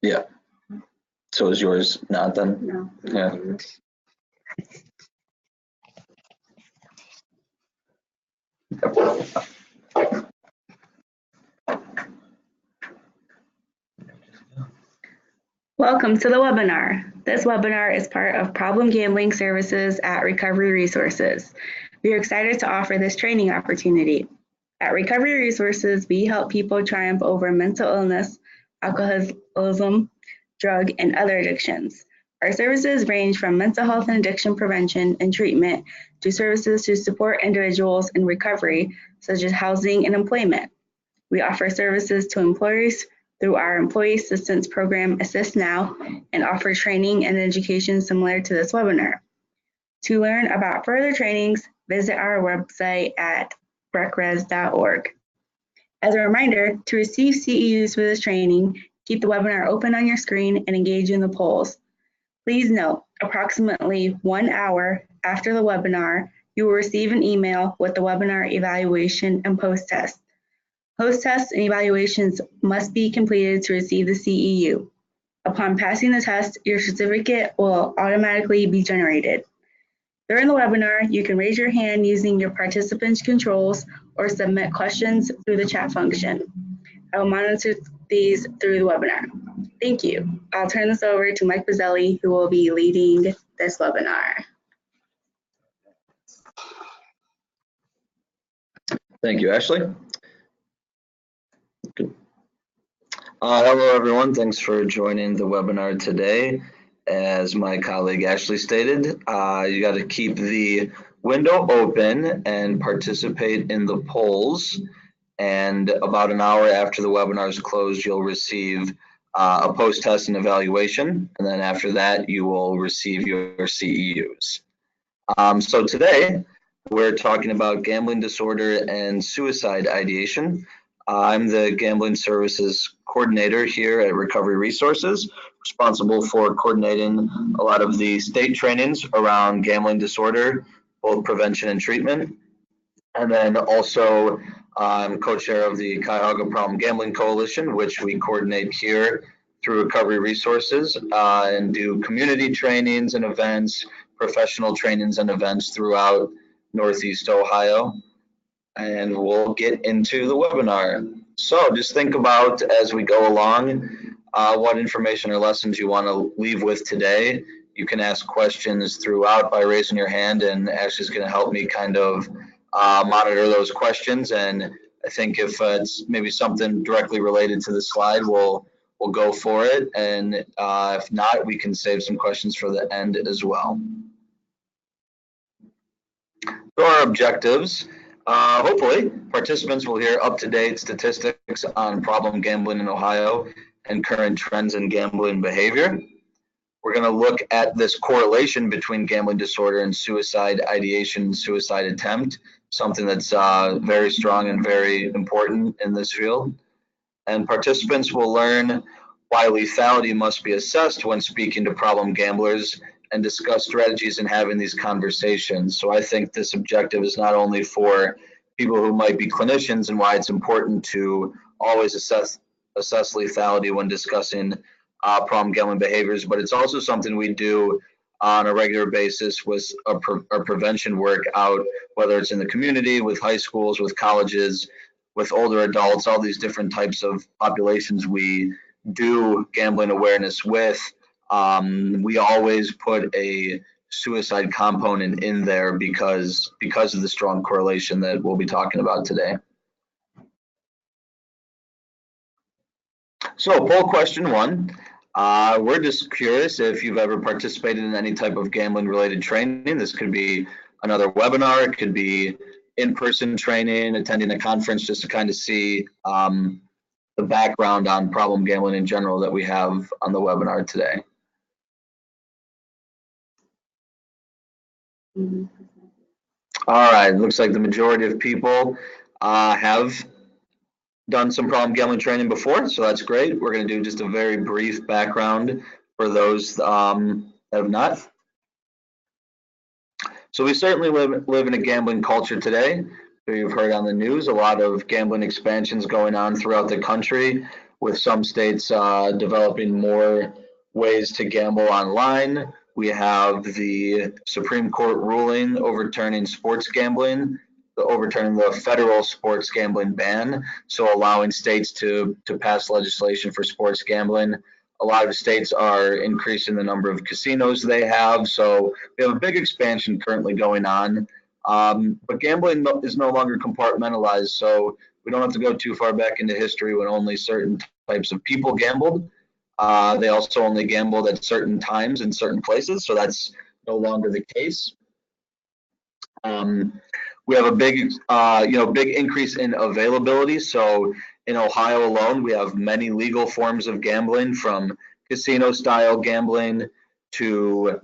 Yeah. So is yours not then? No. Yeah. Welcome to the webinar. This webinar is part of Problem Gambling Services at Recovery Resources. We are excited to offer this training opportunity. At Recovery Resources, we help people triumph over mental illness, alcoholism, drug, and other addictions. Our services range from mental health and addiction prevention and treatment to services to support individuals in recovery, such as housing and employment. We offer services to employers through our Employee Assistance Program Assist Now and offer training and education similar to this webinar. To learn about further trainings, visit our website at recres.org. As a reminder, to receive CEUs for this training, keep the webinar open on your screen and engage in the polls. Please note, approximately 1 hour after the webinar, you will receive an email with the webinar evaluation and post-test. Post-tests and evaluations must be completed to receive the CEU. Upon passing the test, your certificate will automatically be generated. During the webinar, you can raise your hand using your participants controls or submit questions through the chat function. I will monitor these through the webinar. Thank you. I'll turn this over to Mike Bazzelli, who will be leading this webinar. Thank you, Ashley. Good. Hello, everyone. Thanks for joining the webinar today. As my colleague Ashley stated, you got to keep the window open and participate in the polls. And about an hour after the webinar is closed, you'll receive a post-test and evaluation. And then after that, you will receive your CEUs. So today, we're talking about gambling disorder and suicide ideation. I'm the Gambling Services Coordinator here at Recovery Resources, responsible for coordinating a lot of the state trainings around gambling disorder, both prevention and treatment. And then also I'm co-chair of the Cuyahoga Problem Gambling Coalition, which we coordinate here through Recovery Resources and do community trainings and events, professional trainings and events throughout Northeast Ohio. And we'll get into the webinar. So just think about, as we go along, what information or lessons you want to leave with today. You can ask questions throughout by raising your hand, and Ashley's going to help me kind of monitor those questions. And I think if it's maybe something directly related to the slide, we'll go for it. And if not, we can save some questions for the end as well. So our objectives. Hopefully, participants will hear up-to-date statistics on problem gambling in Ohio and current trends in gambling behavior. We're going to look at this correlation between gambling disorder and suicide ideation and suicide attempt, something that's very strong and very important in this field. And participants will learn why lethality must be assessed when speaking to problem gamblers and discuss strategies in having these conversations. So I think this objective is not only for people who might be clinicians and why it's important to always assess lethality when discussing problem gambling behaviors, but it's also something we do on a regular basis with our prevention work out, whether it's in the community, with high schools, with colleges, with older adults, all these different types of populations we do gambling awareness with. We always put a suicide component in there because of the strong correlation that we'll be talking about today. So poll question 1, we're just curious if you've ever participated in any type of gambling related training. This could be another webinar, it could be in-person training, attending a conference, just to kind of see the background on problem gambling in general that we have on the webinar today. All right, looks like the majority of people have done some problem gambling training before, so that's great. We're going to do just a very brief background for those that have not. So we certainly live in a gambling culture today. You've heard on the news a lot of gambling expansions going on throughout the country, with some states developing more ways to gamble online. We have the Supreme Court ruling overturning sports gambling, overturning the federal sports gambling ban, so allowing states to pass legislation for sports gambling. A lot of states are increasing the number of casinos they have, so we have a big expansion currently going on. But gambling is no longer compartmentalized, so we don't have to go too far back into history when only certain types of people gambled. They also only gambled at certain times in certain places, so that's no longer the case. We have a big, big increase in availability. So in Ohio alone, we have many legal forms of gambling, from casino-style gambling to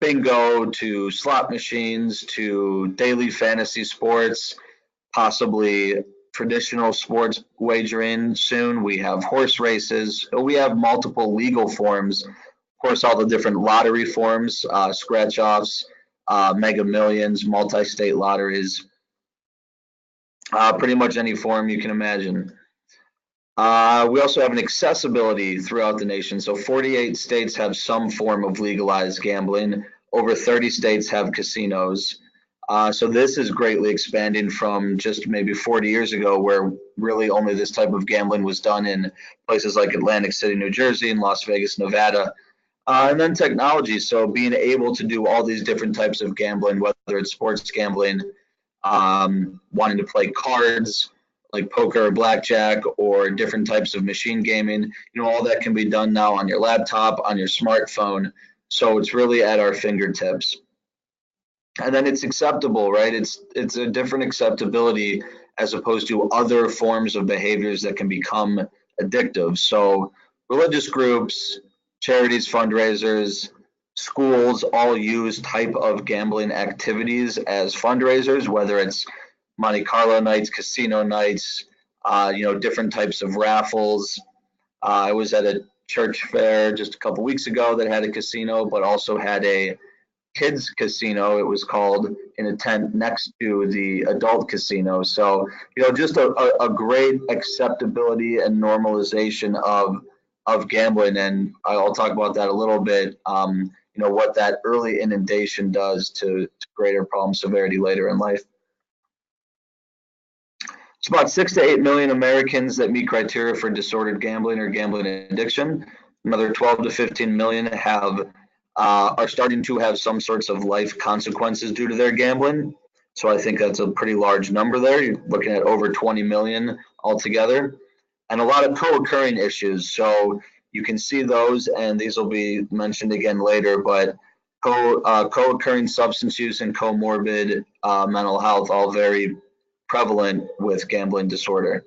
bingo to slot machines to daily fantasy sports, possibly traditional sports wagering soon. We have horse races. We have multiple legal forms. Of course, all the different lottery forms, scratch-offs, Mega Millions, multi-state lotteries, pretty much any form you can imagine. We also have an accessibility throughout the nation. So 48 states have some form of legalized gambling. Over 30 states have casinos. So this is greatly expanding from just maybe 40 years ago, where really only this type of gambling was done in places like Atlantic City, New Jersey, and Las Vegas, Nevada. And then technology, so being able to do all these different types of gambling, whether it's sports gambling, wanting to play cards like poker or blackjack, or different types of machine gaming, all that can be done now on your laptop, on your smartphone. So it's really at our fingertips. And then it's acceptable, right? It's a different acceptability as opposed to other forms of behaviors that can become addictive. So religious groups, charities, fundraisers, schools all use type of gambling activities as fundraisers, whether it's Monte Carlo nights, casino nights, different types of raffles. I was at a church fair just a couple weeks ago that had a casino, but also had a kids casino, it was called, in a tent next to the adult casino. So, just a great acceptability and normalization of gambling. And I'll talk about that a little bit, what that early inundation does to greater problem severity later in life. It's about 6 to 8 million Americans that meet criteria for disordered gambling or gambling addiction. Another 12 to 15 million are starting to have some sorts of life consequences due to their gambling. So I think that's a pretty large number there. You're looking at over 20 million altogether, and a lot of co-occurring issues. So you can see those, and these will be mentioned again later, but co-occurring substance use and comorbid mental health, all very prevalent with gambling disorder.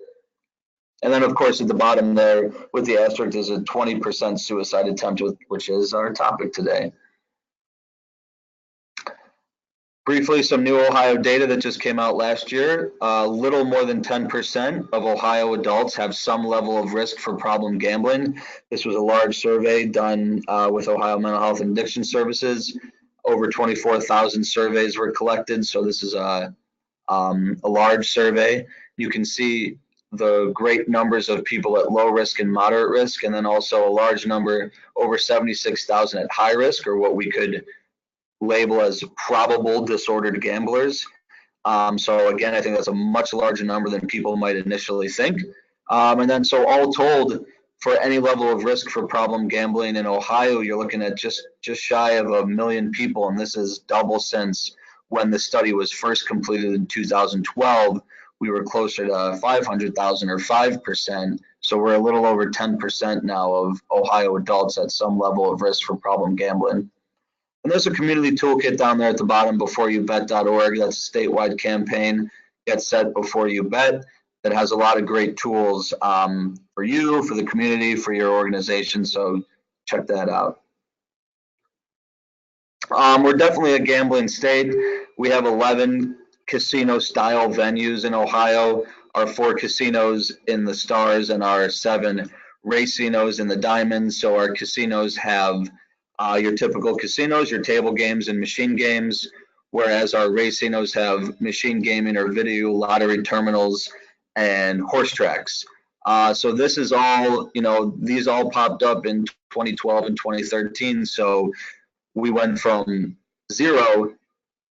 And then, of course, at the bottom there with the asterisk is a 20% suicide attempt, which is our topic today. Briefly, some new Ohio data that just came out last year. Little more than 10% of Ohio adults have some level of risk for problem gambling. This was a large survey done with Ohio Mental Health and Addiction Services. Over 24,000 surveys were collected, so this is a large survey. You can see the great numbers of people at low risk and moderate risk, and then also a large number, over 76,000 at high risk, or what we could label as probable disordered gamblers. So again, I think that's a much larger number than people might initially think. And then so all told, for any level of risk for problem gambling in Ohio, you're looking at just shy of 1 million people, and this is double since when the study was first completed in 2012. We were closer to 500,000 or 5%. So we're a little over 10% now of Ohio adults at some level of risk for problem gambling. And there's a community toolkit down there at the bottom, beforeyoubet.org. That's a statewide campaign, Get Set Before You Bet, that has a lot of great tools for you, for the community, for your organization. So check that out. We're definitely a gambling state. We have 11 casino-style venues in Ohio, our 4 casinos in the Stars, and our 7 racinos in the Diamonds. So our casinos have your typical casinos, your table games and machine games, whereas our racinos have machine gaming or video lottery terminals and horse tracks. So this is all, these all popped up in 2012 and 2013. So we went from 0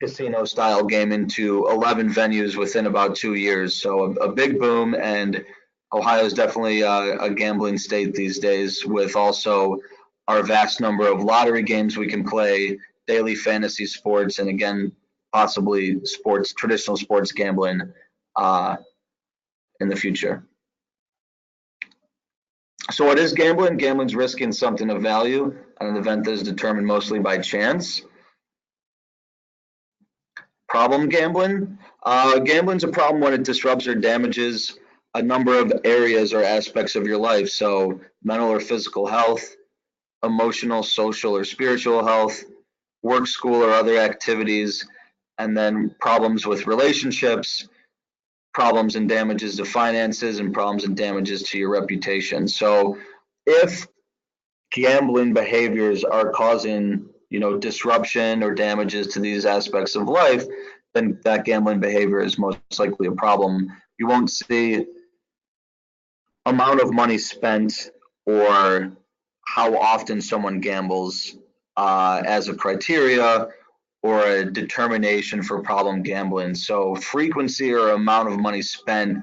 casino style gaming to 11 venues within about 2 years. So a big boom, and Ohio is definitely a gambling state these days, with also our vast number of lottery games we can play, daily fantasy sports, and again, possibly traditional sports gambling in the future. So what is gambling? Gambling's risking something of value at an event that is determined mostly by chance. Problem gambling. Gambling's a problem when it disrupts or damages a number of areas or aspects of your life. So mental or physical health, emotional, social, or spiritual health, work, school, or other activities, and then problems with relationships, problems and damages to finances, and problems and damages to your reputation. So if gambling behaviors are causing, disruption or damages to these aspects of life, then that gambling behavior is most likely a problem. You won't see amount of money spent or how often someone gambles as a criteria or a determination for problem gambling. So frequency or amount of money spent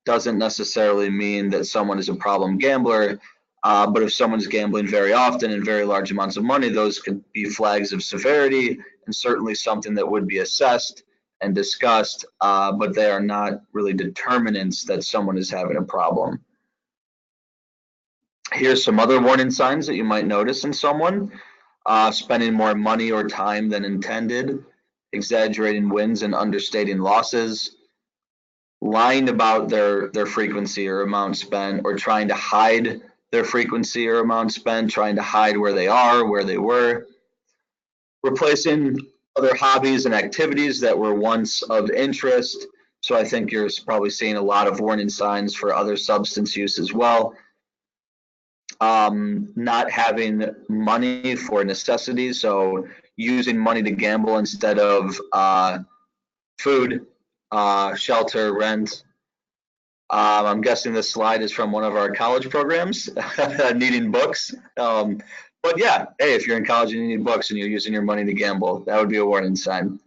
doesn't necessarily mean that someone is a problem gambler. But if someone's gambling very often and very large amounts of money, those could be flags of severity and certainly something that would be assessed and discussed, but they are not really determinants that someone is having a problem. Here's some other warning signs that you might notice in someone. Spending more money or time than intended, exaggerating wins and understating losses, lying about their frequency or amount spent, or trying to hide their frequency or amount spent, trying to hide where they are, where they were, replacing other hobbies and activities that were once of interest. So I think you're probably seeing a lot of warning signs for other substance use as well. Not having money for necessities, so using money to gamble instead of food, shelter, rent. I'm guessing this slide is from one of our college programs, needing books. But yeah, hey, if you're in college and you need books and you're using your money to gamble, that would be a warning sign.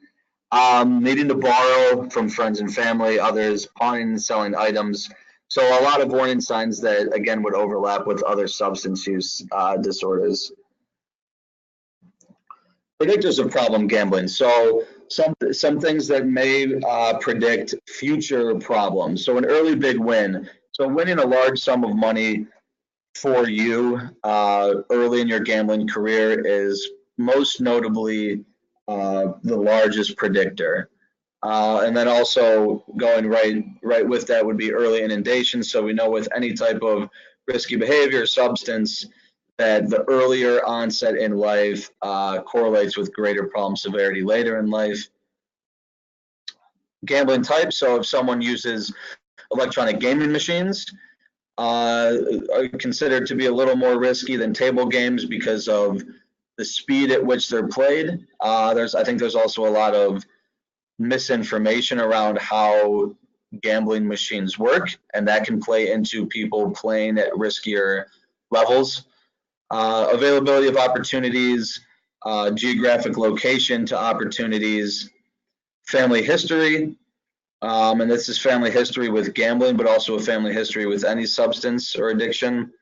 Needing to borrow from friends and family, others, pawning and selling items. So a lot of warning signs that, again, would overlap with other substance use disorders. Predictors of problem gambling. So some things that may predict future problems. So an early big win. So winning a large sum of money for you early in your gambling career is most notably the largest predictor. And then also going right with that would be early inundation. So we know with any type of risky behavior, substance, that the earlier onset in life correlates with greater problem severity later in life. Gambling type. So if someone uses electronic gaming machines, are considered to be a little more risky than table games because of the speed at which they're played. I think there's also a lot of misinformation around how gambling machines work, and that can play into people playing at riskier levels. Availability of opportunities, geographic location to opportunities, family history, and this is family history with gambling, but also a family history with any substance or addiction.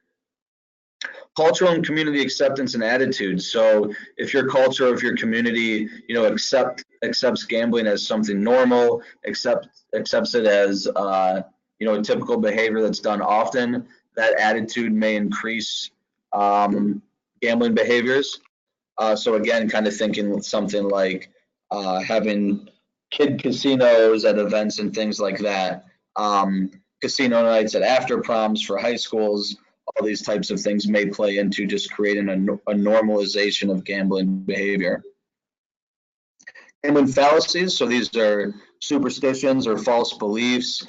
Cultural and community acceptance and attitudes. So if your culture, if your community, accepts gambling as something normal, accepts it as a typical behavior that's done often, that attitude may increase gambling behaviors. So again, kind of thinking something like having kid casinos at events and things like that, casino nights at after proms for high schools. All these types of things may play into just creating a normalization of gambling behavior. Gambling fallacies, so these are superstitions or false beliefs.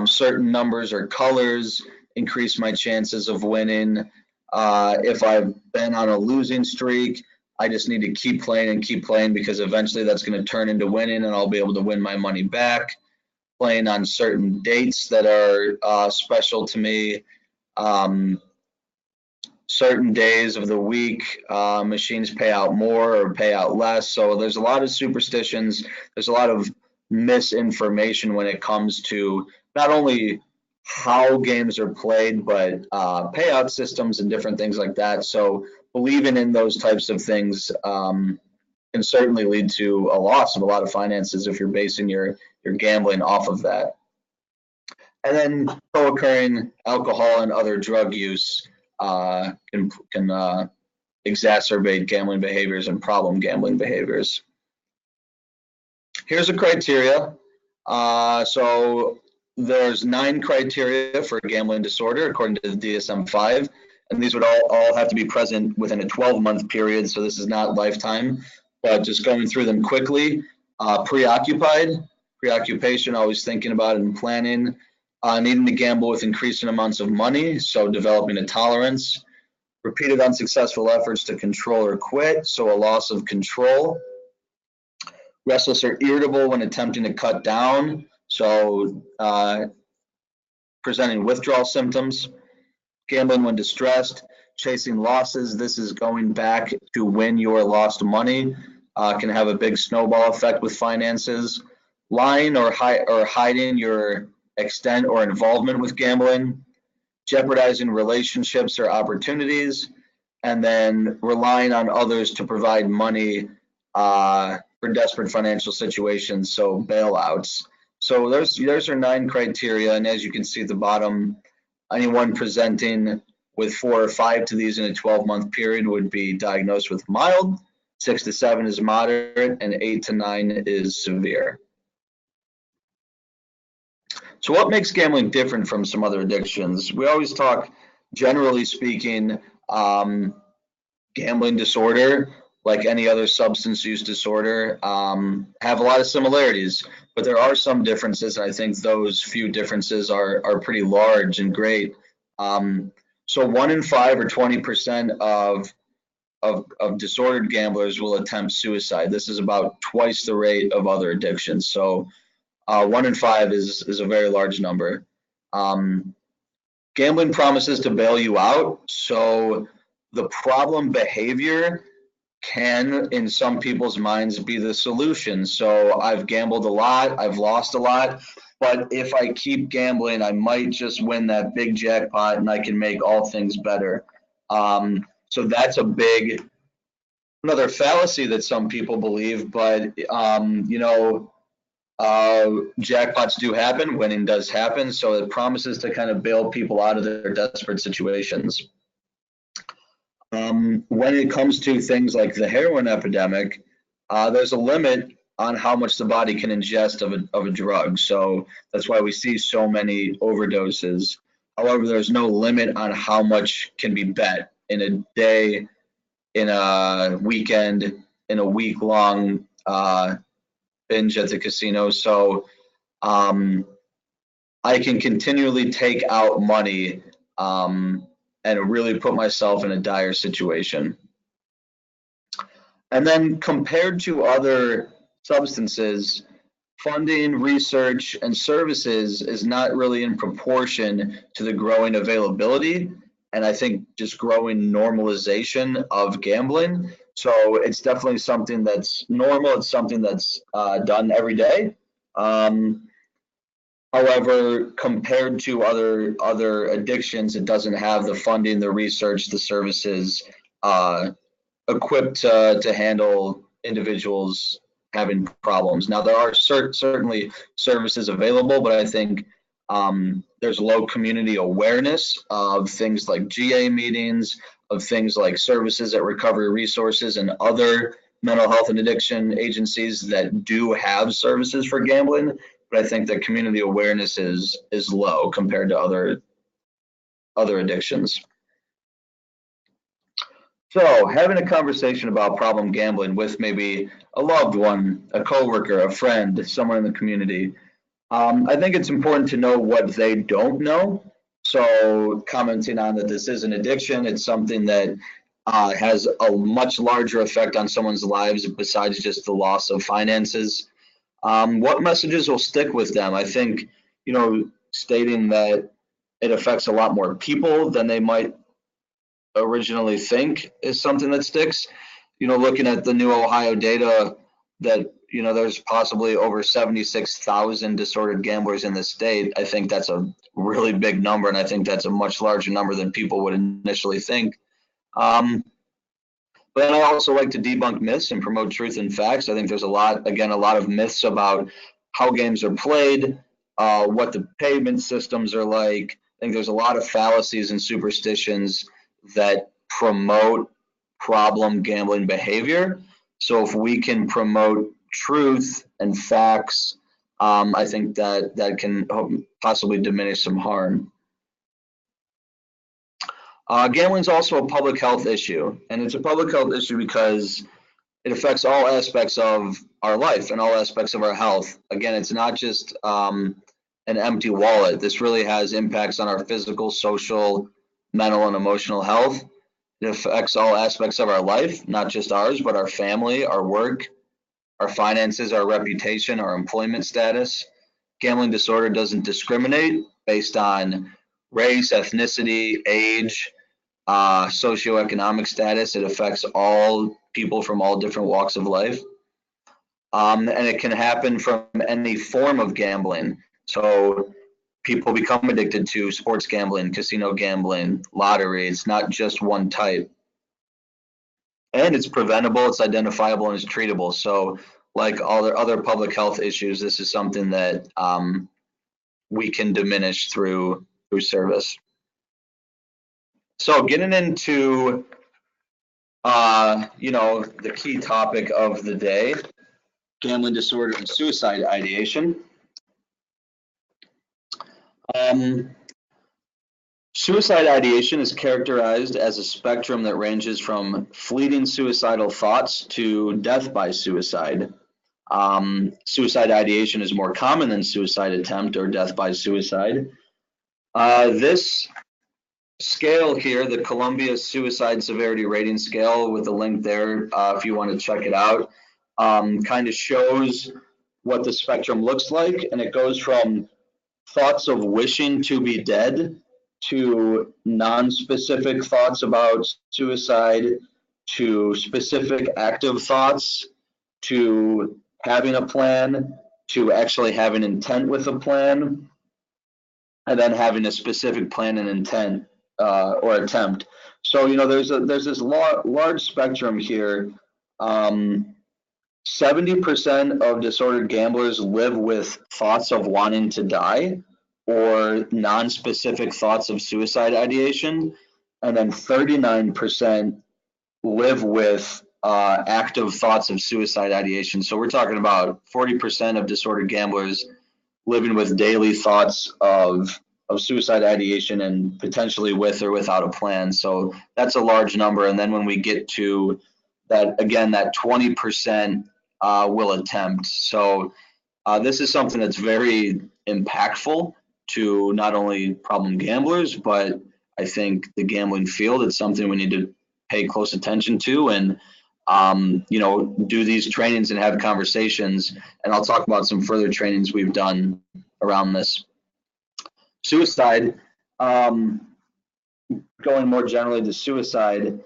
Certain numbers or colors increase my chances of winning. If I've been on a losing streak, I just need to keep playing and keep playing because eventually that's going to turn into winning and I'll be able to win my money back. playing on certain dates that are special to me. Certain days of the week, machines pay out more or pay out less. So there's a lot of superstitions. There's a lot of misinformation when it comes to not only how games are played, but payout systems and different things like that. So believing in those types of things can certainly lead to a loss of a lot of finances if you're basing your gambling off of that. And then co-occurring alcohol and other drug use can exacerbate gambling behaviors and problem gambling behaviors. Here's a criteria. So there's 9 criteria for gambling disorder according to the DSM-5, and these would all have to be present within a 12-month period. So this is not lifetime, but just going through them quickly. Preoccupation, always thinking about it and planning. Needing to gamble with increasing amounts of money, so developing a tolerance. Repeated unsuccessful efforts to control or quit, so a loss of control. Restless or irritable when attempting to cut down, so presenting withdrawal symptoms. Gambling when distressed, chasing losses. This is going back to when you lost money, can have a big snowball effect with finances. Lying or hiding your extent or involvement with gambling, jeopardizing relationships or opportunities, and then relying on others to provide money for desperate financial situations, so bailouts. So those are 9 criteria, and as you can see at the bottom, anyone presenting with 4 or 5 to these in a 12-month period would be diagnosed with mild, 6 to 7 is moderate, and 8 to 9 is severe. So what makes gambling different from some other addictions? We always talk, generally speaking, gambling disorder, like any other substance use disorder, have a lot of similarities, but there are some differences, and I think those few differences are pretty large and great. So 1 in 5 or 20% of disordered gamblers will attempt suicide. This is about twice the rate of other addictions. So 1 in 5 is a very large number. Gambling promises to bail you out, so the problem behavior can, in some people's minds, be the solution. So I've gambled a lot, I've lost a lot, but if I keep gambling, I might just win that big jackpot and I can make all things better. So that's another fallacy that some people believe, but jackpots do happen, winning does happen, so it promises to kind of bail people out of their desperate situations. When it comes to things like the heroin epidemic, there's a limit on how much the body can ingest of a drug, so that's why we see so many overdoses. However, there's no limit on how much can be bet in a day, in a weekend, in a week-long binge at the casino. So I can continually take out money and really put myself in a dire situation. And then compared to other substances, funding, research, and services is not really in proportion to the growing availability, and I think just growing normalization of gambling. So it's definitely something that's normal. It's something that's done every day. However, compared to other addictions, it doesn't have the funding, the research, the services equipped to handle individuals having problems. Now, there are certainly services available, but I think there's low community awareness of things like GA meetings, of things like services at Recovery Resources and other mental health and addiction agencies that do have services for gambling. But I think that community awareness is low compared to other addictions. So having a conversation about problem gambling with maybe a loved one, a coworker, a friend, someone in the community, I think it's important to know what they don't know. So commenting on that this is an addiction, it's something that has a much larger effect on someone's lives besides just the loss of finances. What messages will stick with them? I think, stating that it affects a lot more people than they might originally think is something that sticks. Looking at the new Ohio data that, there's possibly over 76,000 disordered gamblers in the state. I think that's a really big number, and I think that's a much larger number than people would initially think. But then I also like to debunk myths and promote truth and facts. I think there's a lot of myths about how games are played, what the payment systems are like. I think there's a lot of fallacies and superstitions that promote problem gambling behavior. So if we can promote truth and facts, I think that can possibly diminish some harm. Gambling is also a public health issue, and it's a public health issue because it affects all aspects of our life and all aspects of our health. Again, it's not just an empty wallet. This really has impacts on our physical, social, mental, and emotional health. It affects all aspects of our life, not just ours, but our family, our work, our finances, our reputation, our employment status. Gambling disorder doesn't discriminate based on race, ethnicity, age, socioeconomic status. It affects all people from all different walks of life. And it can happen from any form of gambling. So people become addicted to sports gambling, casino gambling, lottery. It's not just one type. And it's preventable, it's identifiable, and it's treatable. So like all the other public health issues, this is something that we can diminish through service. So getting into the key topic of the day, gambling disorder and suicide ideation. Suicide ideation is characterized as a spectrum that ranges from fleeting suicidal thoughts to death by suicide. Suicide ideation is more common than suicide attempt or death by suicide. This scale here, the Columbia Suicide Severity Rating Scale, with the link there if you want to check it out, kind of shows what the spectrum looks like, and it goes from thoughts of wishing to be dead to non-specific thoughts about suicide to specific active thoughts to having a plan to actually having intent with a plan and then having a specific plan and intent or attempt. So there's this large spectrum here. 70% of disordered gamblers live with thoughts of wanting to die or non-specific thoughts of suicide ideation, and then 39% live with active thoughts of suicide ideation. So we're talking about 40% of disordered gamblers living with daily thoughts of suicide ideation and potentially with or without a plan. So that's a large number. And then when we get to that, again, that 20% will attempt. So this is something that's very impactful to not only problem gamblers, but I think the gambling field. It's something we need to pay close attention to and do these trainings and have conversations. And I'll talk about some further trainings we've done around this. Suicide, going more generally to suicide,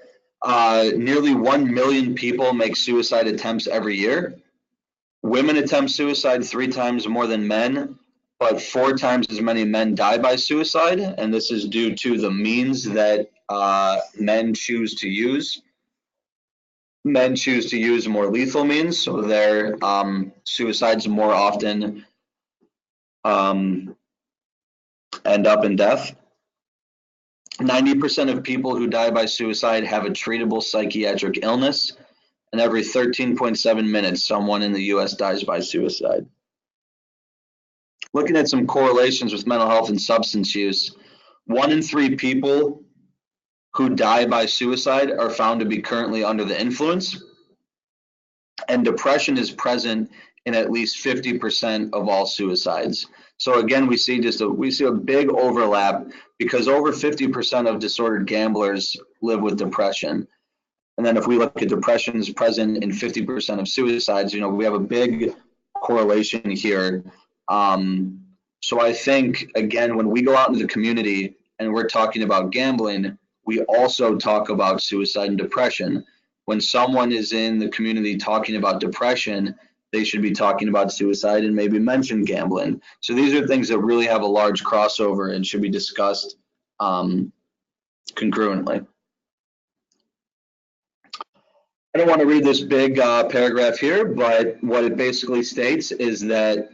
nearly 1 million people make suicide attempts every year. Women attempt suicide 3 times more than men, but 4 times as many men die by suicide, and this is due to the means that men choose to use. Men choose to use more lethal means, so their suicides more often end up in death. 90% of people who die by suicide have a treatable psychiatric illness, and every 13.7 minutes, someone in the US dies by suicide. Looking at some correlations with mental health and substance use, 1 in 3 people who die by suicide are found to be currently under the influence, and depression is present in at least 50% of all suicides. So again, we see a big overlap because over 50% of disordered gamblers live with depression. And then if we look at depression is present in 50% of suicides, we have a big correlation here. So I think, again, when we go out into the community and we're talking about gambling, we also talk about suicide and depression. When someone is in the community talking about depression, they should be talking about suicide and maybe mention gambling. So these are things that really have a large crossover and should be discussed congruently. I don't want to read this big paragraph here, but what it basically states is that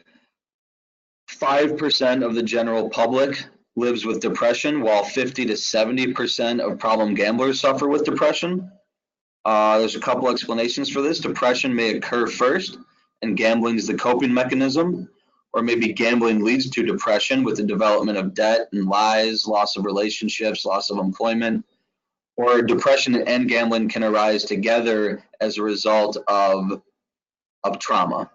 5% of the general public lives with depression, while 50 to 70% of problem gamblers suffer with depression. There's a couple explanations for this. Depression may occur first, and gambling is the coping mechanism, or maybe gambling leads to depression with the development of debt and lies, loss of relationships, loss of employment, or depression and gambling can arise together as a result of trauma.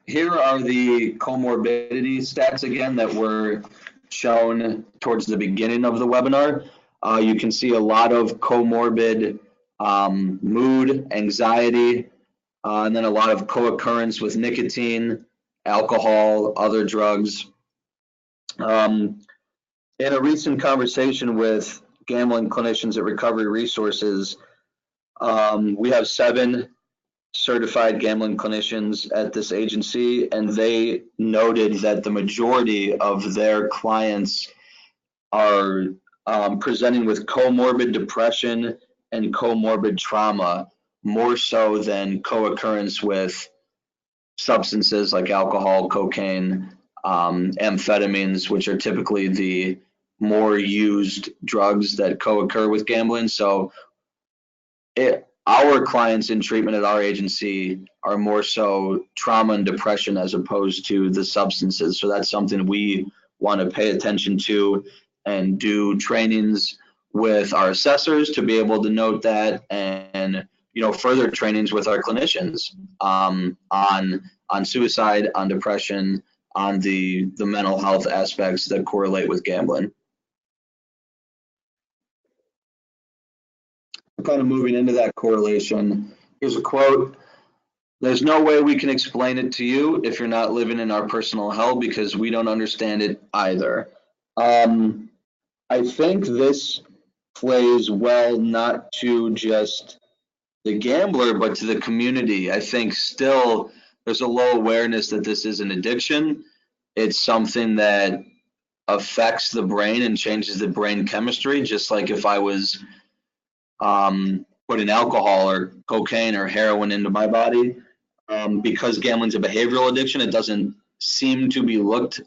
Here are the comorbidity stats again that were shown towards the beginning of the webinar. You can see a lot of comorbid mood, anxiety, and then a lot of co-occurrence with nicotine, alcohol, other drugs. In a recent conversation with gambling clinicians at Recovery Resources, we have 7 certified gambling clinicians at this agency, and they noted that the majority of their clients are presenting with comorbid depression and comorbid trauma, more so than co-occurrence with substances like alcohol, cocaine, amphetamines, which are typically the more used drugs that co-occur with gambling. So our clients in treatment at our agency are more so trauma and depression as opposed to the substances. So that's something we want to pay attention to and do trainings with our assessors to be able to note that, and further trainings with our clinicians on suicide, on depression, on the mental health aspects that correlate with gambling. Kind of moving into that correlation, here's a quote: "There's no way we can explain it to you if you're not living in our personal hell, because we don't understand it either." I think this plays well not to just the gambler, but to the community. I think still there's a low awareness that this is an addiction. It's something that affects the brain and changes the brain chemistry, just like if I was putting alcohol or cocaine or heroin into my body. Because gambling's a behavioral addiction, it doesn't seem to be looked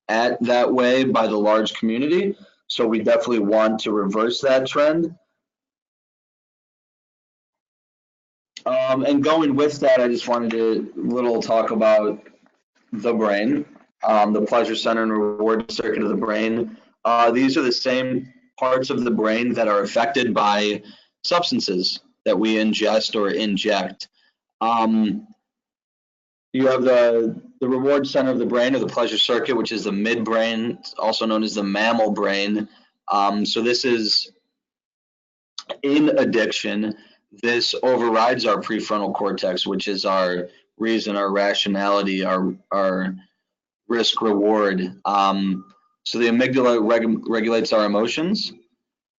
at that way by the large community. So we definitely want to reverse that trend. And going with that, I just wanted to talk about the brain, the pleasure center and reward circuit of the brain. These are the same parts of the brain that are affected by substances that we ingest or inject. You have the reward center of the brain, or the pleasure circuit, which is the midbrain, also known as the mammal brain. So this is in addiction. This overrides our prefrontal cortex, which is our reason, our rationality, our risk reward. So the amygdala regulates our emotions.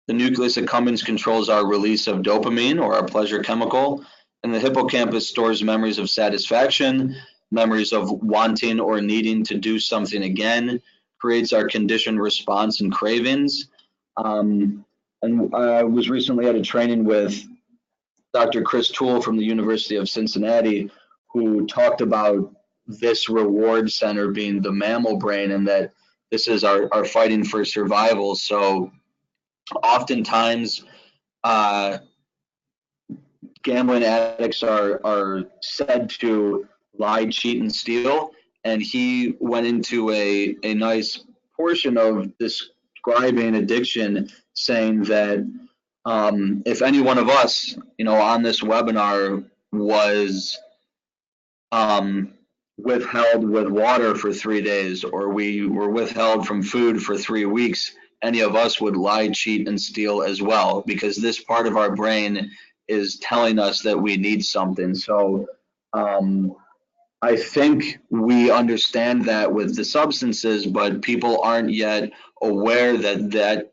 The nucleus accumbens controls our release of dopamine, or our pleasure chemical, and the hippocampus stores memories of satisfaction, memories of wanting or needing to do something again, creates our conditioned response and cravings. And I was recently at a training with Dr. Chris Toole from the University of Cincinnati, who talked about this reward center being the mammal brain, and that this is our fighting for survival. So oftentimes, gambling addicts are said to lie, cheat, and steal. And he went into a nice portion of describing addiction, saying that if any one of us, on this webinar was withheld with water for 3 days, or we were withheld from food for 3 weeks, any of us would lie, cheat, and steal as well, because this part of our brain is telling us that we need something. So I think we understand that with the substances, but people aren't yet aware that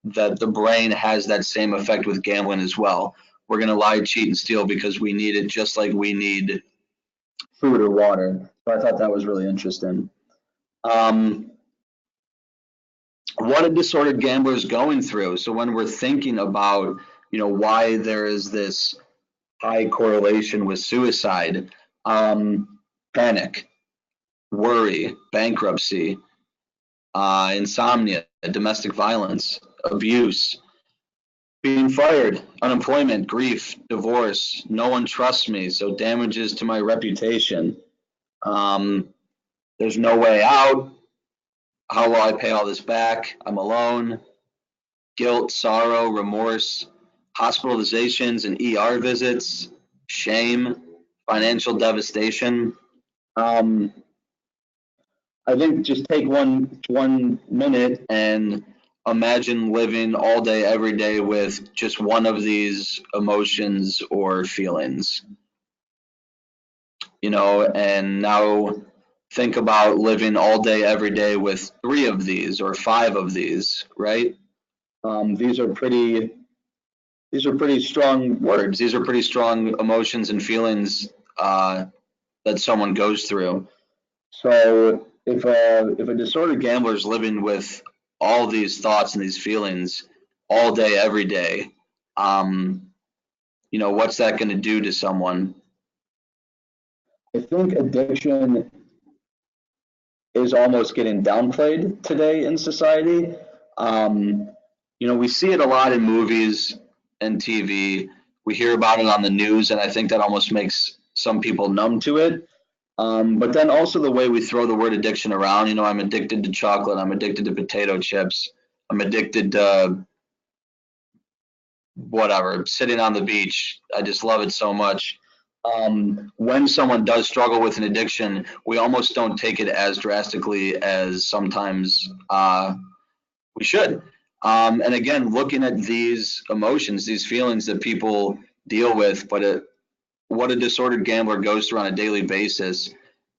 the brain has that same effect with gambling as well. We're going to lie, cheat, and steal because we need it just like we need food or water. So I thought that was really interesting. What a disordered gambler is going through. So when we're thinking about, why there is this high correlation with suicide, panic, worry, bankruptcy, insomnia, domestic violence, abuse, being fired, unemployment, grief, divorce, no one trusts me, so damages to my reputation. There's no way out. How will I pay all this back? I'm alone. Guilt, sorrow, remorse, hospitalizations and ER visits, shame, financial devastation. I think just take one minute and imagine living all day, every day with just one of these emotions or feelings. And now think about living all day, every day with 3 of these or 5 of these, right? These are pretty strong words. These are pretty strong emotions and feelings that someone goes through. So if a disordered gambler is living with all these thoughts and these feelings all day, every day, what's that going to do to someone? I think addiction is almost getting downplayed today in society. We see it a lot in movies and TV. We hear about it on the news, and I think that almost makes some people numb to it. But then also the way we throw the word addiction around, I'm addicted to chocolate, I'm addicted to potato chips, I'm addicted to whatever, sitting on the beach. I just love it so much. When someone does struggle with an addiction, we almost don't take it as drastically as sometimes we should. And again, looking at these emotions, these feelings that people deal with, but what a disordered gambler goes through on a daily basis,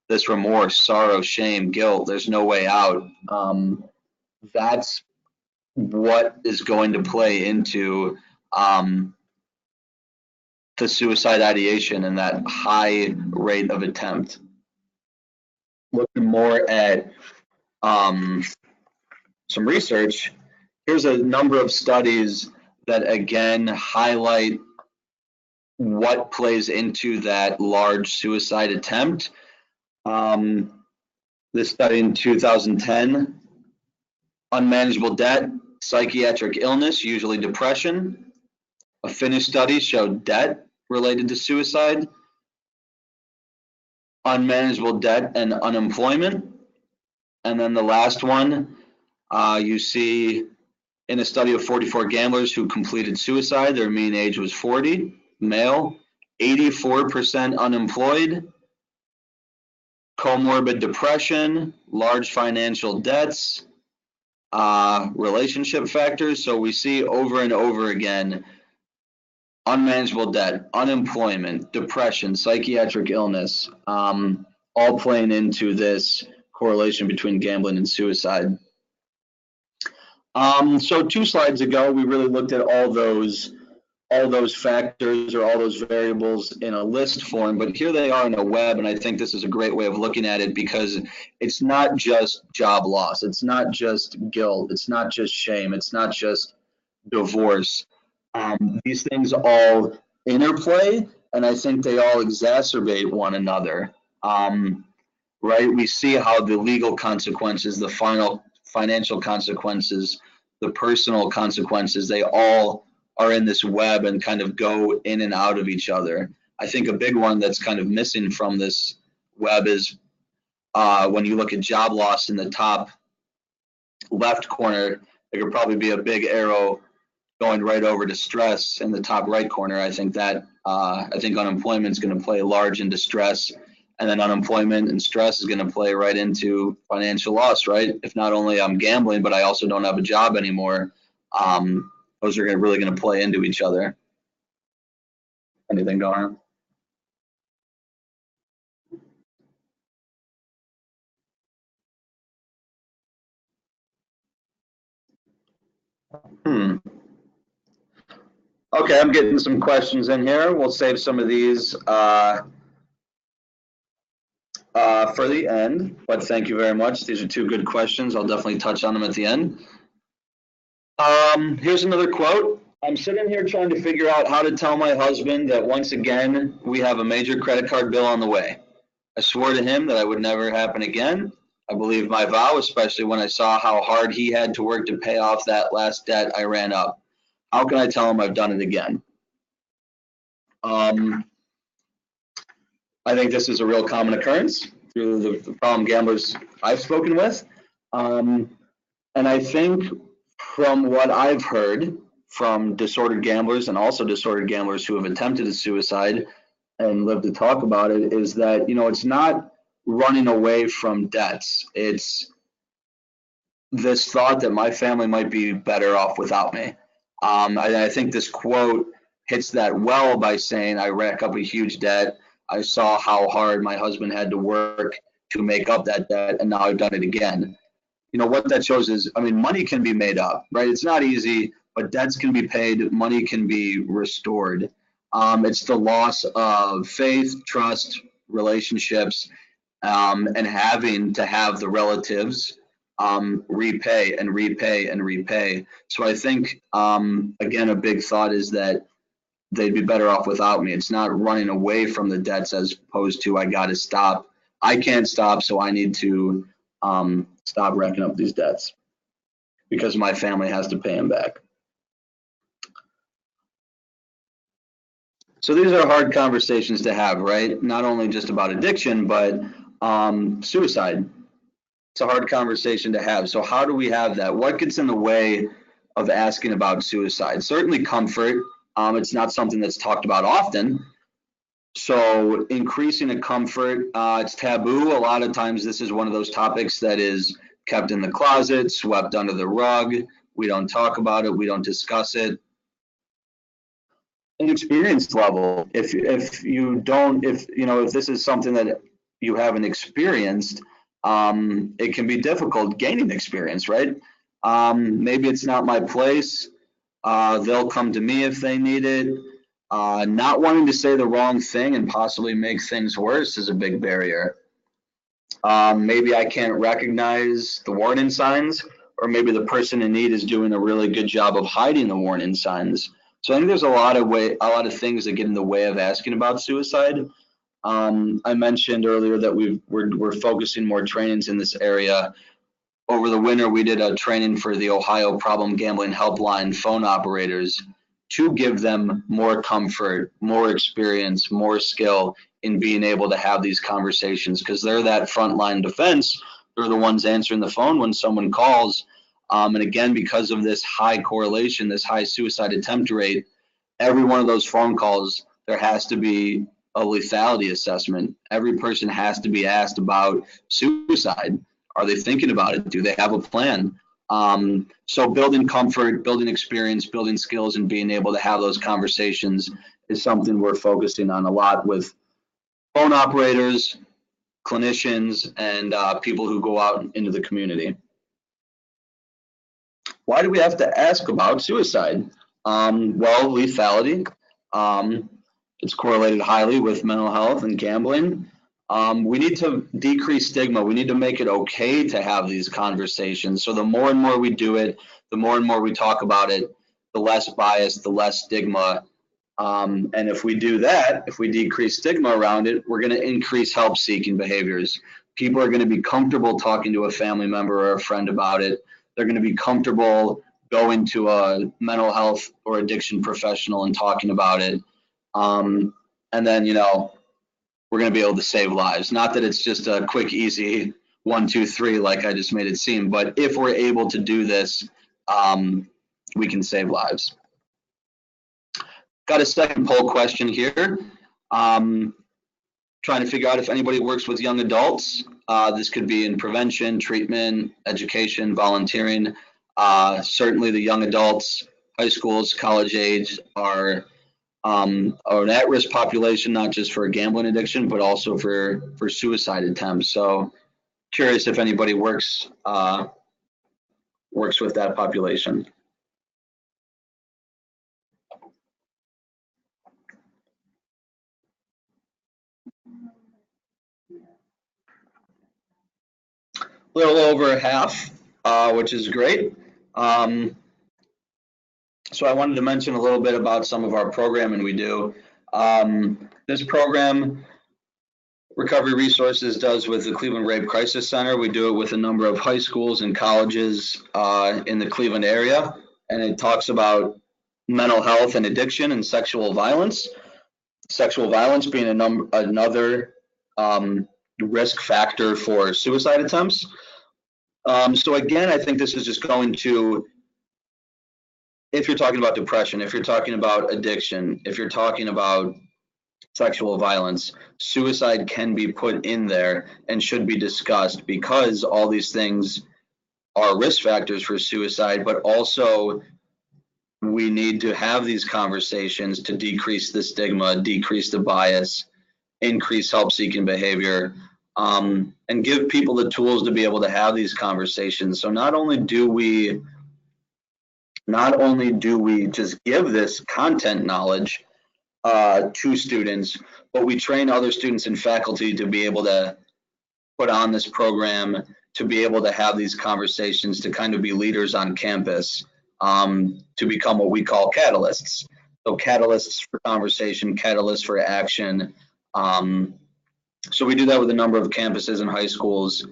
this remorse, sorrow, shame, guilt, there's no way out. That's what is going to play into the suicide ideation and that high rate of attempt. Looking more at some research, here's a number of studies that again highlight what plays into that large suicide attempt. This study in 2010, unmanageable debt, psychiatric illness, usually depression. A Finnish study showed debt related to suicide, unmanageable debt and unemployment. And then the last one, you see in a study of 44 gamblers who completed suicide, their mean age was 40, male, 84% unemployed, comorbid depression, large financial debts, relationship factors. So we see over and over again, unmanageable debt, unemployment, depression, psychiatric illness, all playing into this correlation between gambling and suicide. So 2 slides ago, we really looked at all those factors or all those variables in a list form, but here they are in a web, and I think this is a great way of looking at it because it's not just job loss, it's not just guilt, it's not just shame, it's not just divorce. These things all interplay, and I think they all exacerbate one another. Right? We see how the legal consequences, the financial consequences, the personal consequences, they all are in this web and kind of go in and out of each other. I think a big one that's kind of missing from this web is when you look at job loss in the top left corner, there could probably be a big arrow going right over to stress in the top right corner. I think unemployment is going to play large into stress, and then unemployment and stress is going to play right into financial loss, right? If not only I'm gambling, but I also don't have a job anymore, those are really going to play into each other. anything going on? Okay, I'm getting some questions in here. We'll save some of these for the end, but thank you very much. These are two good questions. I'll definitely touch on them at the end. Here's another quote. I'm sitting here trying to figure out how to tell my husband that once again, we have a major credit card bill on the way. I swore to him that I would never happen again. I believed my vow, especially when I saw how hard he had to work to pay off that last debt I ran up. How can I tell him I've done it again? I think this is a real common occurrence through the problem gamblers I've spoken with. And I think from what I've heard from disordered gamblers and also disordered gamblers who have attempted a suicide and live to talk about it is that, it's not running away from debts. It's this thought that my family might be better off without me. I think this quote hits that well by saying, I rack up a huge debt. I saw how hard my husband had to work to make up that debt, and now I've done it again. What that shows is, money can be made up, right? It's not easy, but debts can be paid, money can be restored. It's the loss of faith, trust, relationships, and having to have the relatives repay and repay and repay. So I think, again, a big thought is that they'd be better off without me. It's not running away from the debts as opposed to I got to stop. I can't stop, so I need to stop racking up these debts because my family has to pay them back. So these are hard conversations to have, right? Not only just about addiction, but suicide. It's a hard conversation to have. So how do we have that? What gets in the way of asking about suicide? Certainly comfort. It's not something that's talked about often. So increasing the comfort, it's taboo. A lot of times this is one of those topics that is kept in the closet, swept under the rug. We don't talk about it. We don't discuss it. An experience level. If this is something that you haven't experienced, it can be difficult gaining experience, right? Maybe it's not my place. They'll come to me if they need it. Not wanting to say the wrong thing and possibly make things worse is a big barrier. Maybe I can't recognize the warning signs, or maybe the person in need is doing a really good job of hiding the warning signs. So I think there's a lot of things that get in the way of asking about suicide. I mentioned earlier that we're focusing more trainings in this area. Over the winter, we did a training for the Ohio Problem Gambling Helpline phone operators to give them more comfort, more experience, more skill in being able to have these conversations, because they're that frontline defense. They're the ones answering the phone when someone calls. And again, because of this high correlation, this high suicide attempt rate, every one of those phone calls, there has to be a lethality assessment. Every person has to be asked about suicide. Are they thinking about it? Do they have a plan? So building comfort, building experience, building skills, and being able to have those conversations is something we're focusing on a lot with phone operators, clinicians, and people who go out into the community. Why do we have to ask about suicide? Well, lethality. It's correlated highly with mental health and gambling. We need to decrease stigma. We need to make it okay to have these conversations. So the more and more we do it, the more and more we talk about it, the less bias, the less stigma. And if we do that, if we decrease stigma around it, we're going to increase help-seeking behaviors. People are going to be comfortable talking to a family member or a friend about it. They're going to be comfortable going to a mental health or addiction professional and talking about it. And then, we're going to be able to save lives. Not that it's just a quick, easy 1, 2, 3, like I just made it seem, but if we're able to do this, we can save lives. Got a second poll question here. Trying to figure out if anybody works with young adults. This could be in prevention, treatment, education, volunteering. Certainly the young adults, high schools, college age are or an at-risk population, not just for gambling addiction, but also for suicide attempts. So curious if anybody works with that population. A little over half, which is great. So I wanted to mention a little bit about some of our programming we do. This program, Recovery Resources, does with the Cleveland Rape Crisis Center. We do it with a number of high schools and colleges in the Cleveland area, and it talks about mental health and addiction and sexual violence. Sexual violence being another risk factor for suicide attempts. So again, I think this is just going to, if you're talking about depression, if you're talking about addiction, if you're talking about sexual violence, suicide can be put in there and should be discussed, because all these things are risk factors for suicide, but also we need to have these conversations to decrease the stigma, decrease the bias, increase help-seeking behavior, and give people the tools to be able to have these conversations. So not only do we just give this content knowledge to students, but we train other students and faculty to be able to put on this program, to be able to have these conversations, to kind of be leaders on campus, to become what we call catalysts. So catalysts for conversation, catalysts for action. So we do that with a number of campuses and high schools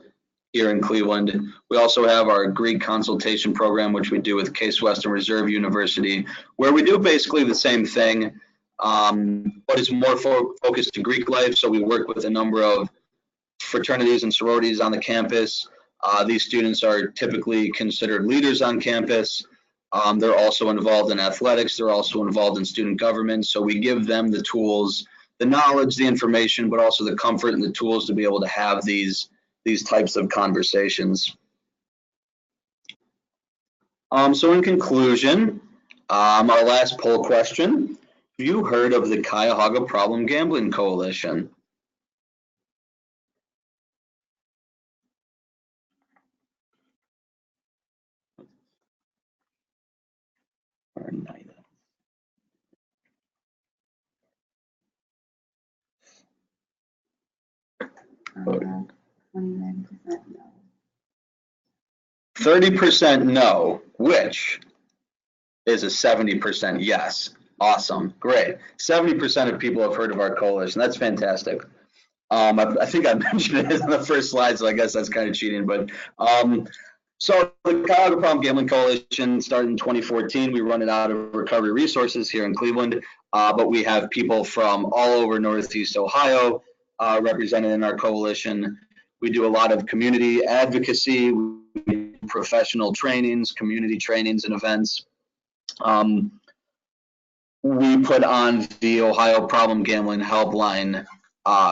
here in Cleveland. We also have our Greek consultation program, which we do with Case Western Reserve University, where we do basically the same thing, but it's more focused to Greek life. So we work with a number of fraternities and sororities on the campus. These students are typically considered leaders on campus. They're also involved in athletics. They're also involved in student government. So we give them the tools, the knowledge, the information, but also the comfort and the tools to be able to have these types of conversations. So in conclusion, our last poll question: have you heard of the Cuyahoga Problem Gambling Coalition? Um, 29% no. 30% no, which is a 70% yes. Awesome, great. 70% of people have heard of our coalition. That's fantastic. I think I mentioned it in the first slide, so I guess that's kind of cheating. But so the Cuyahoga Problem Gambling Coalition started in 2014. We run it out of Recovery Resources here in Cleveland, but we have people from all over Northeast Ohio represented in our coalition. We do a lot of community advocacy, professional trainings, community trainings and events. We put on the Ohio Problem Gambling Helpline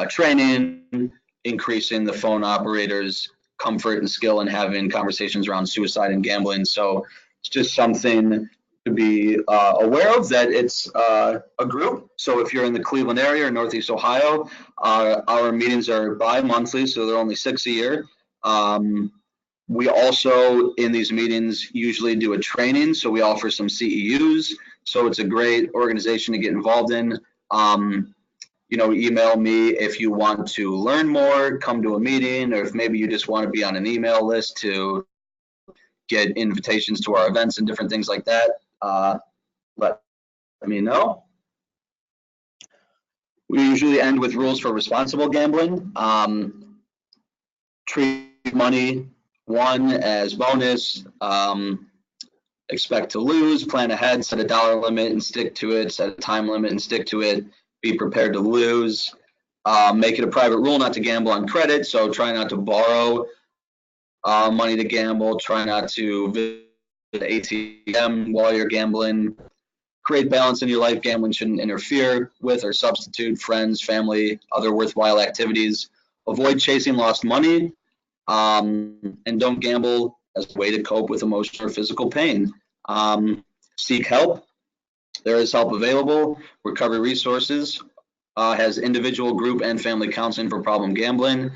training, increasing the phone operators' comfort and skill in having conversations around suicide and gambling. So it's just something to be aware of, that it's a group. So if you're in the Cleveland area or Northeast Ohio, our meetings are bi-monthly, so they're only 6 a year. We also, in these meetings, usually do a training. So we offer some CEUs. So it's a great organization to get involved in. Email me if you want to learn more, come to a meeting, or if maybe you just want to be on an email list to get invitations to our events and different things like that. Let me know. We usually end with rules for responsible gambling. Treat money, one, as bonus. Expect to lose, plan ahead, set a dollar limit and stick to it, set a time limit and stick to it, be prepared to lose. Make it a private rule not to gamble on credit, so try not to borrow money to gamble, try not to visit the ATM while you're gambling. Create balance in your life. Gambling shouldn't interfere with or substitute friends, family, other worthwhile activities. Avoid chasing lost money, and don't gamble as a way to cope with emotional or physical pain. Seek help. There is help available. Recovery Resources has individual, group, and family counseling for problem gambling.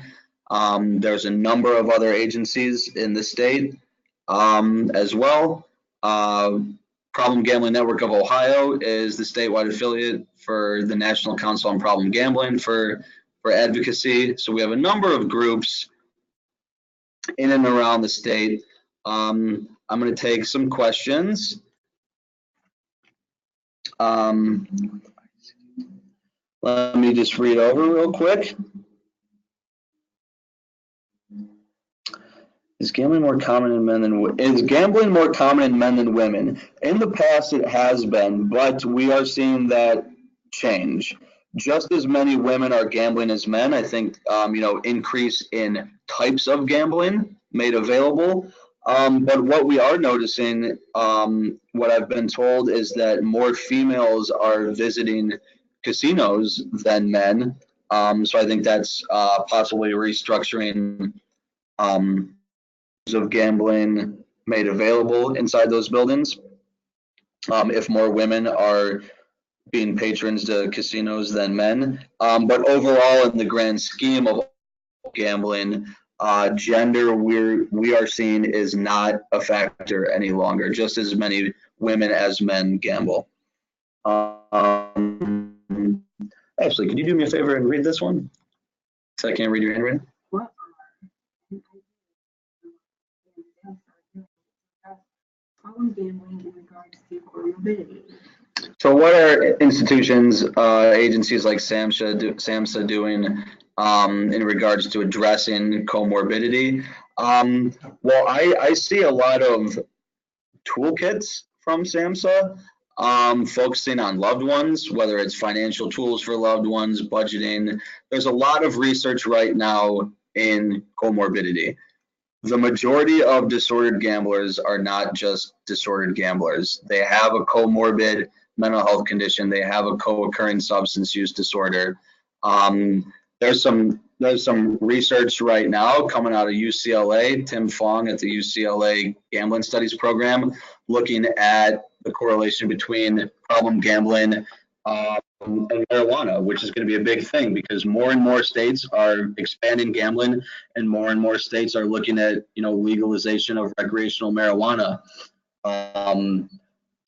There's a number of other agencies in the state as well. Problem Gambling Network of Ohio is the statewide affiliate for the National Council on Problem Gambling for advocacy. So we have a number of groups in and around the state. I'm going to take some questions. Let me just read over real quick. Is gambling more common in men than women? In the past, it has been, but we are seeing that change. Just as many women are gambling as men. I think increase in types of gambling made available. But what we are noticing, what I've been told, is that more females are visiting casinos than men. So I think that's possibly restructuring of gambling made available inside those buildings. If more women are being patrons to casinos than men. But overall, in the grand scheme of gambling, gender we are seeing is not a factor any longer. Just as many women as men gamble. Actually, could you do me a favor and read this one? So I can't read your handwriting. Problem gambling in regards to comorbidity. So what are institutions, agencies like SAMHSA doing in regards to addressing comorbidity? Well, I see a lot of toolkits from SAMHSA focusing on loved ones, whether it's financial tools for loved ones, budgeting. There's a lot of research right now in comorbidity. The majority of disordered gamblers are not just disordered gamblers. They have a comorbid mental health condition. They have a co-occurring substance use disorder. There's some research right now coming out of UCLA, Tim Fong at the UCLA Gambling Studies program, looking at the correlation between problem gambling and marijuana, which is going to be a big thing because more and more states are expanding gambling and more states are looking at legalization of recreational marijuana.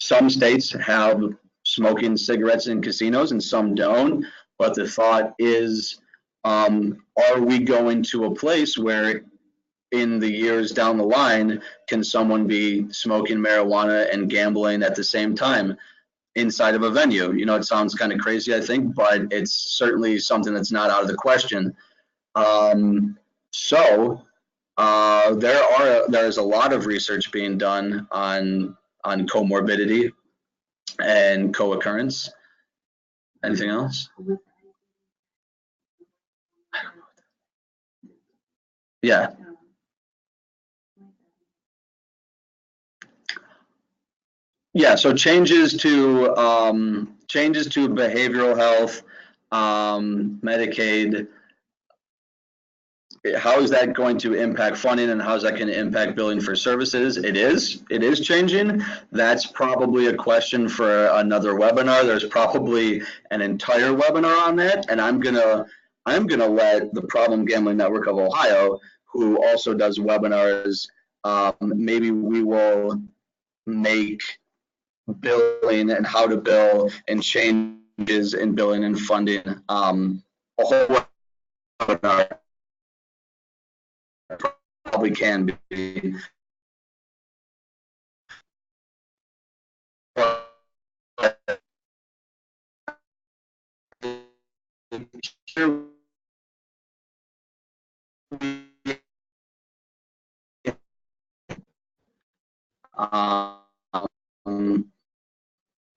Some states have smoking cigarettes in casinos and some don't, but the thought is, are we going to a place where in the years down the line can someone be smoking marijuana and gambling at the same time inside of a venue? It sounds kind of crazy, I think, but it's certainly something that's not out of the question. There's a lot of research being done on comorbidity and co-occurrence. Anything else? Yeah. Yeah, so changes to behavioral health, Medicaid. How is that going to impact funding, and how is that going to impact billing for services? It is changing. That's probably a question for another webinar. There's probably an entire webinar on that, and I'm gonna let the Problem Gambling Network of Ohio, who also does webinars, maybe we will make billing and how to bill and changes in billing and funding a whole webinar. Probably can be.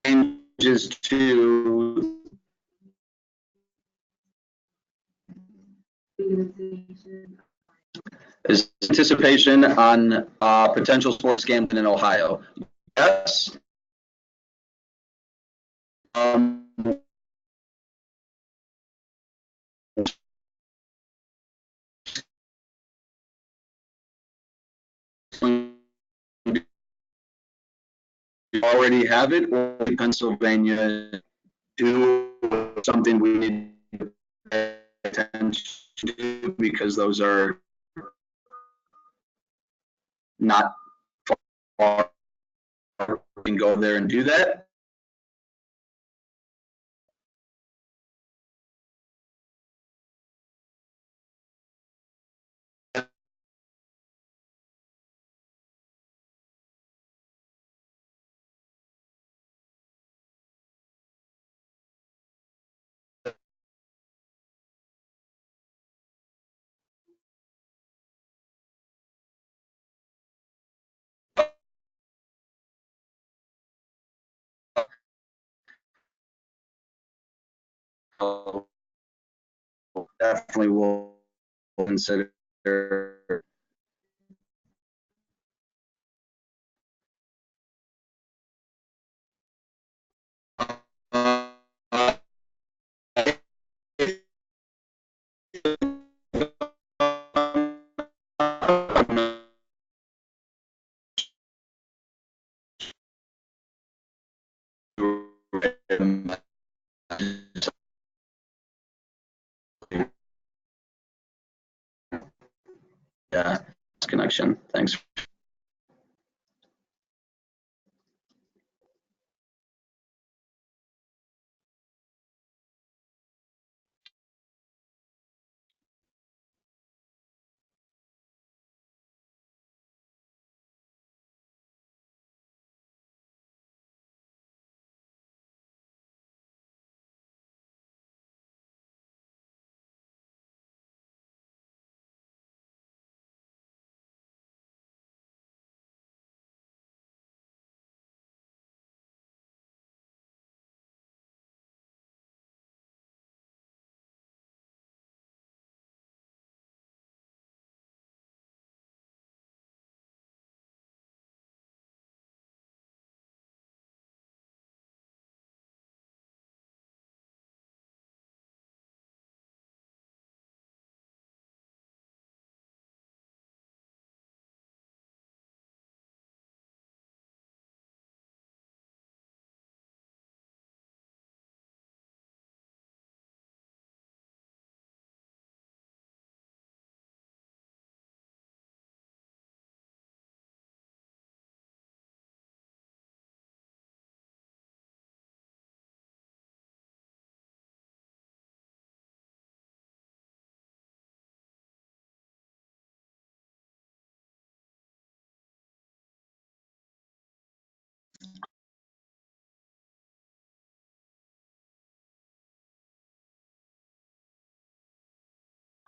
Changes to is anticipation on potential sports gambling in Ohio. Yes. already have it, or Pennsylvania do something we need to pay attention to, because those are not far. We can go there and do that. Definitely will consider. Yeah, connection. Thanks.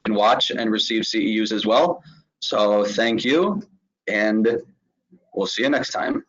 And watch and receive CEUs as well. So thank you, and we'll see you next time.